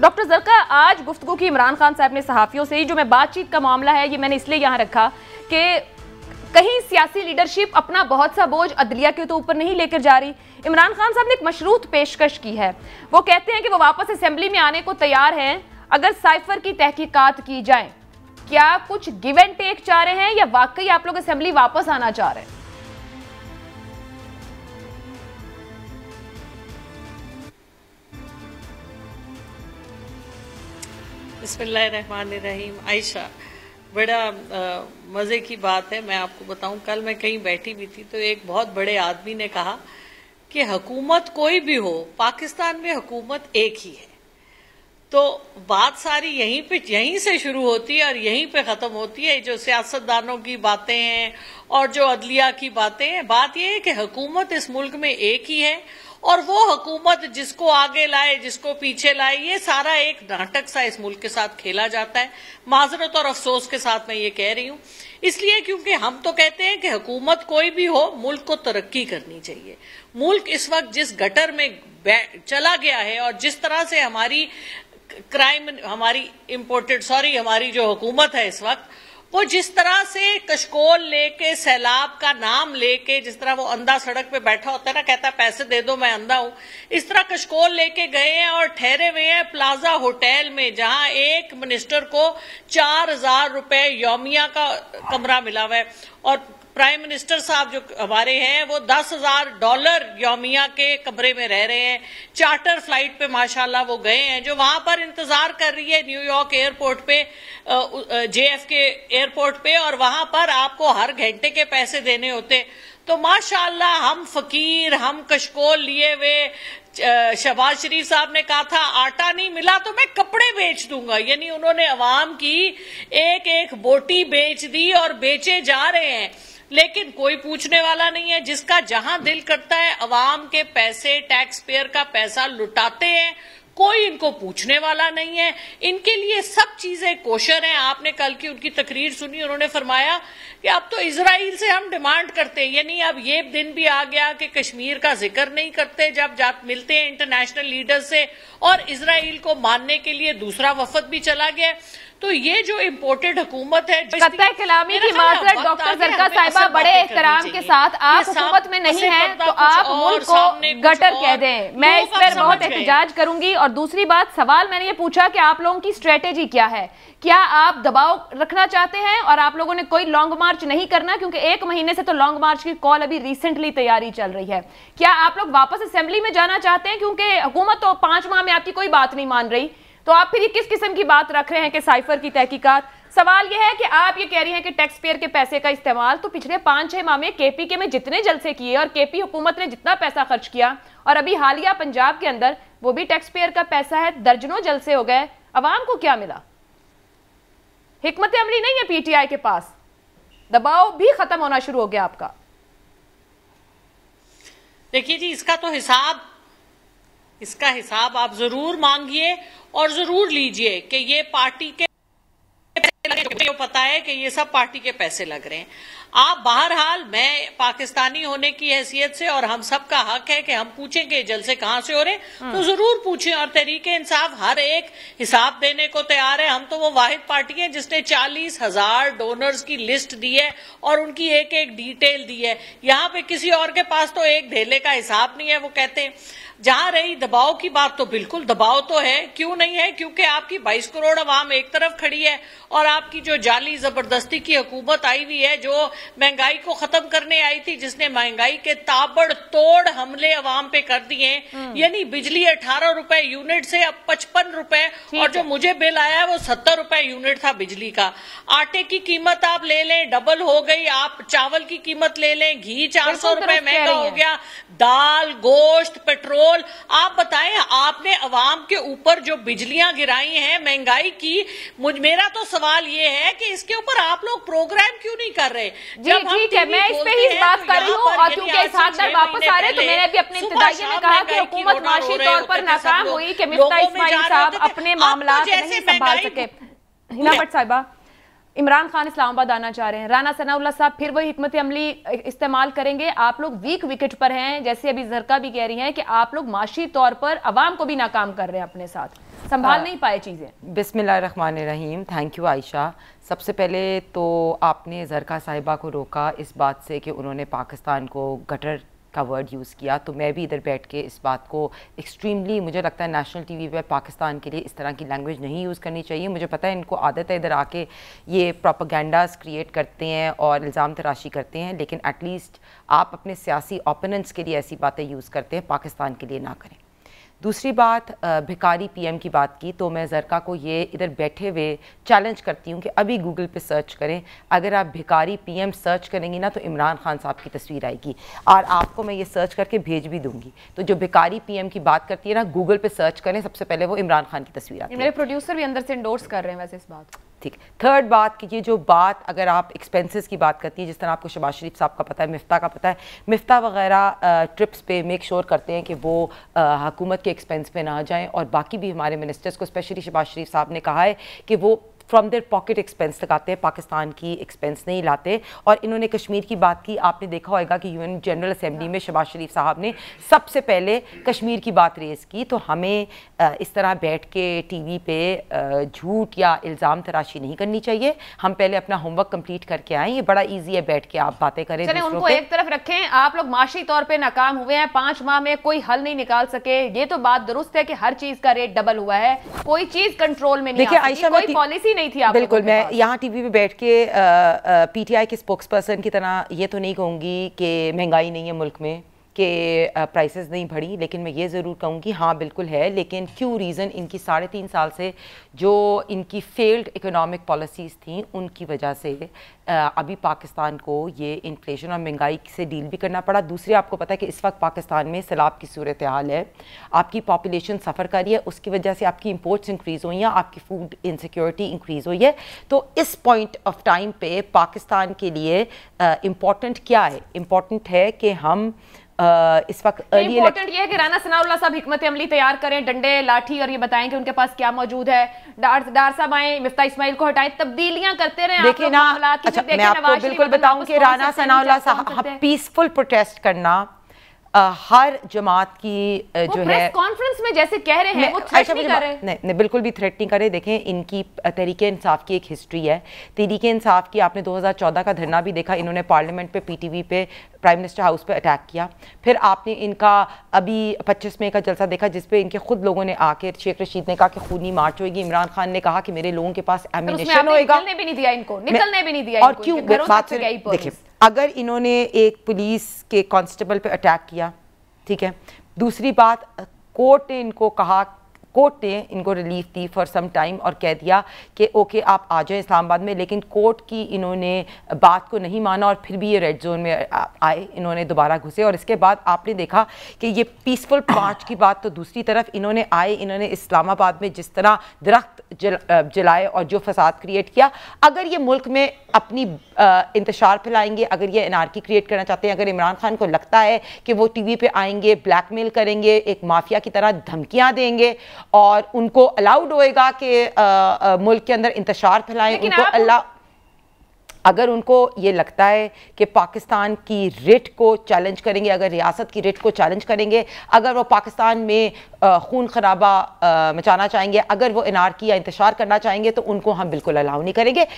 Doctor Zarka, आज गुफ्तगू की इमरान खान साहब ने सहाफ़ियों से, जो मैं बातचीत का मामला है ये मैंने इसलिए यहाँ रखा कि कहीं सियासी लीडरशिप अपना बहुत सा बोझ अदलिया के तो ऊपर नहीं लेकर जा रही। इमरान खान साहब ने एक मशरूत पेशकश की है। वो कहते हैं कि वो वापस असेंबली में आने को तैयार हैं अगर साइफर की तहकीकात की जाए। क्या कुछ गिव एंड टेक चाह रहे हैं या वाकई आप लोग असेंबली वापस आना चाह रहे हैं? बिस्मिल्लाहिर्रहमानिर्रहीम। आयशा, बड़ा मज़े की बात है। मैं आपको बताऊं, कल मैं कहीं बैठी भी थी तो एक बहुत बड़े आदमी ने कहा कि हुकूमत कोई भी हो, पाकिस्तान में हुकूमत एक ही है। तो बात सारी यहीं से शुरू होती है और यहीं पे ख़त्म होती है। जो सियासतदानों की बातें हैं और जो अदलिया की बातें हैं, बात यह है कि हुकूमत इस मुल्क में एक ही है और वो हुकूमत जिसको आगे लाए, जिसको पीछे लाए, ये सारा एक नाटक सा इस मुल्क के साथ खेला जाता है। माजरत और अफसोस के साथ मैं ये कह रही हूँ, इसलिए क्योंकि हम तो कहते हैं कि हुकूमत कोई भी हो, मुल्क को तरक्की करनी चाहिए। मुल्क इस वक्त जिस गटर में चला गया है और जिस तरह से हमारी हमारी जो हुकूमत है इस वक्त, वो जिस तरह से कशकोल लेके, सैलाब का नाम लेके, जिस तरह वो अंधा सड़क पे बैठा होता है ना, कहता है पैसे दे दो मैं अंधा हूं, इस तरह कशकोल लेके गए हैं और ठहरे हुए हैं प्लाजा होटल में, जहां एक मिनिस्टर को 4,000 रुपए यौमिया का कमरा मिला हुआ है और प्राइम मिनिस्टर साहब जो हमारे हैं वो $10,000 यौमिया के कमरे में रह रहे हैं। चार्टर फ्लाइट पे माशाल्लाह वो गए हैं, जो वहां पर इंतजार कर रही है न्यूयॉर्क एयरपोर्ट पे, JFK एयरपोर्ट पे, और वहां पर आपको हर घंटे के पैसे देने होते। तो माशाल्लाह हम फकीर, हम कशकोल लिए हुए। शहबाज शरीफ साहब ने कहा था आटा नहीं मिला तो मैं कपड़े बेच दूंगा, यानी उन्होंने अवाम की एक एक बोटी बेच दी और बेचे जा रहे हैं। लेकिन कोई पूछने वाला नहीं है। जिसका जहां दिल करता है अवाम के पैसे, टैक्स पेयर का पैसा लुटाते हैं, कोई इनको पूछने वाला नहीं है। इनके लिए सब चीजें कोशर हैं। आपने कल की उनकी तकरीर सुनी, उन्होंने फरमाया कि अब तो इजराइल से हम डिमांड करते हैं, यानी अब ये दिन भी आ गया कि कश्मीर का जिक्र नहीं करते जब मिलते हैं इंटरनेशनल लीडर से, और इजराइल को मानने के लिए दूसरा वफद भी चला गया। तो ये जो इम्पोर्टेड हुकूमत है, कत्ता कलामी की माजरत डॉक्टर ज़रका साहिबा, बड़े एहतराम के साथ, आप हुकूमत में नहीं हैं तो आप मुल्क को गटर कह दें, मैं इस पर बहुत एहतजाज करूंगी। और दूसरी बात, सवाल मैंने ये पूछा कि आप लोगों की स्ट्रेटेजी क्या है? क्या आप दबाव रखना चाहते हैं और आप लोगों ने कोई लॉन्ग मार्च नहीं करना, क्योंकि 1 महीने से तो लॉन्ग मार्च की कॉल अभी रिसेंटली तैयारी चल रही है? क्या आप लोग वापस असेंबली में जाना चाहते हैं, क्योंकि हुकूमत तो 5 माह में आपकी कोई बात नहीं मान रही, तो आप फिर किस किस्म की बात रख रहे हैं कि साइफर की तहकीकात? सवाल यह है कि आप ये कह रही हैं कि टैक्स पेयर के पैसे का इस्तेमाल तो पिछले 5-6 माह में KPK में जितने जलसे किए और KP हुकूमत ने जितना पैसा खर्च किया, और अभी हालिया पंजाब के अंदर वो भी टैक्स पेयर का पैसा है, दर्जनों जलसे हो गए, अवाम को क्या मिला? हिकमत अमली नहीं है PTI के पास, दबाव भी खत्म होना शुरू हो गया आपका। देखिए जी, इसका हिसाब आप जरूर मांगिए और जरूर लीजिए कि ये पार्टी के पता है कि ये सब पार्टी के पैसे लग रहे हैं। आप बहरहाल, मैं पाकिस्तानी होने की हैसियत से, और हम सब का हक है कि हम पूछें कि जलसे कहां से हो रहे, तो जरूर पूछें। और तहरीके इंसाफ हर एक हिसाब देने को तैयार है। हम तो वो वाहिद पार्टी है जिसने 40,000 डोनर्स की लिस्ट दी है और उनकी एक एक डिटेल दी है। यहाँ पे किसी और के पास तो एक ढेले का हिसाब नहीं है। वो कहते हैं, जहां रही दबाव की बात, तो बिल्कुल दबाव तो है, क्यों नहीं है? क्योंकि आपकी 22 करोड़ अवाम एक तरफ खड़ी है और आपकी जो जाली जबरदस्ती की हुकूमत आई हुई है, जो महंगाई को खत्म करने आई थी, जिसने महंगाई के ताबड़तोड़ हमले अवाम पे कर दिए, यानी बिजली 18 रुपए यूनिट से अब 55 रुपए, और जो मुझे बिल आया है वो 70 रुपए यूनिट था बिजली का। आटे की कीमत आप ले लें, डबल हो गई। आप चावल की कीमत ले लें, घी 400 रुपए महंगा हो गया, दाल, गोश्त, पेट्रोल। आप बताएं, आपने अवाम के ऊपर जो बिजलियां गिराई हैं महंगाई की, मेरा तो सवाल ये है कि इसके ऊपर आप लोग प्रोग्राम क्यों नहीं कर रहे? जी ठीक है, मैं इस पे ही बात कर रही हूँ। और क्योंकि इसहाकदार वापस आ रहे हैं, तो मैंने भी अपने इंतजाइये में कहा कि हुकूमत माशी तौर पर नाकाम हुई कि मिफ्ता इस्माइल साहब अपने मामला नहीं संभाल सके। हिना भट्ट साहिबा, इमरान खान इस्लामाबाद आना चाह रहे हैं, राना सनाउल्लाह साहब फिर वही हिकमत अमली इस्तेमाल करेंगे। आप लोग वीक विकेट पर हैं, जैसे अभी ज़रका भी कह रही हैं कि आप लोग माशी तौर पर अवाम को भी नाकाम कर रहे हैं अपने साथ। संभाल नहीं पाए चीज़ें। बिस्मिल्लाहिर्रहमानिर्रहीम। Thank you Ayesha. सबसे पहले तो आपने ज़रका साहिबा को रोका इस बात से कि उन्होंने पाकिस्तान को गटर का वर्ड यूज़ किया, तो मैं भी इधर बैठ के इस बात को एक्सट्रीमली, मुझे लगता है नेशनल टीवी पे पाकिस्तान के लिए इस तरह की लैंग्वेज नहीं यूज़ करनी चाहिए। मुझे पता है इनको आदत है इधर आके ये प्रोपेगेंडास क्रिएट करते हैं और इल्ज़ाम तराशी करते हैं, लेकिन एटलीस्ट आप अपने सियासी ओपोनेंट्स के लिए ऐसी बातें यूज़ करते हैं, पाकिस्तान के लिए ना करें। दूसरी बात, भिखारी पीएम की बात की, तो मैं ज़रका को ये इधर बैठे हुए चैलेंज करती हूँ कि अभी गूगल पे सर्च करें, अगर आप भिखारी पीएम सर्च करेंगी ना तो इमरान खान साहब की तस्वीर आएगी, और आपको मैं ये सर्च करके भेज भी दूंगी। तो जो भिखारी पीएम की बात करती है ना, गूगल पे सर्च करें, सबसे पहले वो इमरान खान की तस्वीर आती है। मेरे प्रोड्यूसर भी अंदर से इंडोर्स कर रहे हैं वैसे इस बात। ठीक। थर्ड बात कि ये जो बात, अगर आप एक्सपेंसेस की बात करती है, जिस तरह आपको शहबाज शरीफ साहब का पता है, मिफ्ता का पता है, मिफ्ता वगैरह ट्रिप्स पे मेक श्योर करते हैं कि वो हुकूमत के एक्सपेंस पे ना जाएं, और बाकी भी हमारे मिनिस्टर्स को, स्पेशली शहबाज शरीफ साहब ने कहा है कि वो फ्रॉम देयर पॉकेट एक्सपेंस लगाते हैं, पाकिस्तान की एक्सपेंस नहीं लाते। और इन्होंने कश्मीर की बात की, आपने देखा होगा कि यूएन जनरल असेंबली में शहबाज शरीफ साहब ने सबसे पहले कश्मीर की बात रेज़ की। तो हमें इस तरह बैठ के टीवी पे झूठ या इल्ज़ाम तराशी नहीं करनी चाहिए। हम पहले अपना होमवर्क कंप्लीट करके आएँ, ये बड़ा ईजी है, बैठ के आप बातें करें। चलें, उनको एक तरफ रखें। आप लोग माशी तौर पर नाकाम हुए हैं, 5 माह में कोई हल नहीं निकाल सके। ये तो बात दुरुस्त है कि हर चीज़ का रेट डबल हुआ है, कोई चीज़ कंट्रोल में नहीं आ सकी, कोई पॉलिसी नहीं थी। बिल्कुल, मैं यहाँ टीवी पे बैठ के पीटीआई के स्पोक्स पर्सन की तरह ये तो नहीं कहूँगी कि महंगाई नहीं है मुल्क में, कि प्राइसेस नहीं बढ़ी, लेकिन मैं ये ज़रूर कहूँगी हाँ बिल्कुल है, लेकिन क्यों रीज़न इनकी 3.5 साल से जो इनकी फेल्ड इकोनॉमिक पॉलिसीज़ थी उनकी वजह से अभी पाकिस्तान को ये इन्फ्लेशन और महंगाई से डील भी करना पड़ा। दूसरी, आपको पता है कि इस वक्त पाकिस्तान में सैलाब की सूरत हाल है, आपकी पॉपुलेशन सफ़र कर रही है, उसकी वजह से आपकी इंपोर्ट्स इंक्रीज़ हुई हैं, आपकी फूड इनसिक्योरिटी इंक्रीज़ हुई है। तो इस पॉइंट ऑफ टाइम पे पाकिस्तान के लिए इम्पॉर्टेंट क्या है? इम्पॉर्टेंट है कि हम इस वक्त इम्पोर्टेंट ये है कि राना सनाउल्लाह साहब हिकमत अमली तैयार करें, डंडे लाठी, और ये बताएं कि उनके पास क्या मौजूद है। डार साहब आए, मिफ्ता इस्माइल को हटाएं, तब्दीलियां करते रहे। देखिए ना, अच्छा मैं आपको बिल्कुल बताऊं कि राना सनाउल्लाह साहब पीसफुल प्रोटेस्ट करना हर जमात की जो है कॉन्फ्रेंस में जैसे कह रहे हैं, वो थ्रेट नहीं कर रहे। नहीं, बिल्कुल भी थ्रेट नहीं कर रहे। देखें, इनकी तहरीक इंसाफ की एक हिस्ट्री है। तहरीक इंसाफ की आपने 2014 का धरना भी देखा, इन्होंने पार्लियामेंट पे, पीटीवी पे, प्राइम मिनिस्टर हाउस पे अटैक किया। फिर आपने इनका अभी 25 मई का जलसा देखा, जिसपे इनके खुद लोगों ने आके, शेख रशीद ने कहा कि खूनी मार्च होगी, इमरान खान ने कहा कि मेरे लोगों के पास एमिनेशन होगा, निकलने भी नहीं दिया इनको, निकलने भी नहीं दिया। और क्यों बात, देखिए, अगर इन्होंने एक पुलिस के कांस्टेबल पे अटैक किया, ठीक है। दूसरी बात, कोर्ट ने इनको कहा, कोर्ट ने इनको रिलीफ दी फॉर सम टाइम और कह दिया कि ओके आप आ जाएं इस्लामाबाद में, लेकिन कोर्ट की इन्होंने बात को नहीं माना और फिर भी ये रेड जोन में आए, इन्होंने दोबारा घुसे। और इसके बाद आपने देखा कि ये पीसफुल मार्च की बात, तो दूसरी तरफ इन्होंने आए, इन्होंने इस्लामाबाद में जिस तरह दरख्त जलाए और जो फसाद क्रिएट किया। अगर ये मुल्क में अपनी इंतशार फैलाएंगे, अगर ये एनार्की क्रिएट करना चाहते हैं, अगर इमरान खान को लगता है कि वो टीवी पे आएंगे, ब्लैकमेल करेंगे, एक माफिया की तरह धमकियां देंगे और उनको अलाउड होएगा कि मुल्क के अंदर इंतशार फैलाएं, उनको अल्लाह, अगर उनको ये लगता है कि पाकिस्तान की रिट को चैलेंज करेंगे, अगर रियासत की रिट को चैलेंज करेंगे, अगर वो पाकिस्तान में खून खराबा मचाना चाहेंगे, अगर वो एनार्की या इंतशार करना चाहेंगे, तो उनको हम बिल्कुल अलाउ नहीं करेंगे।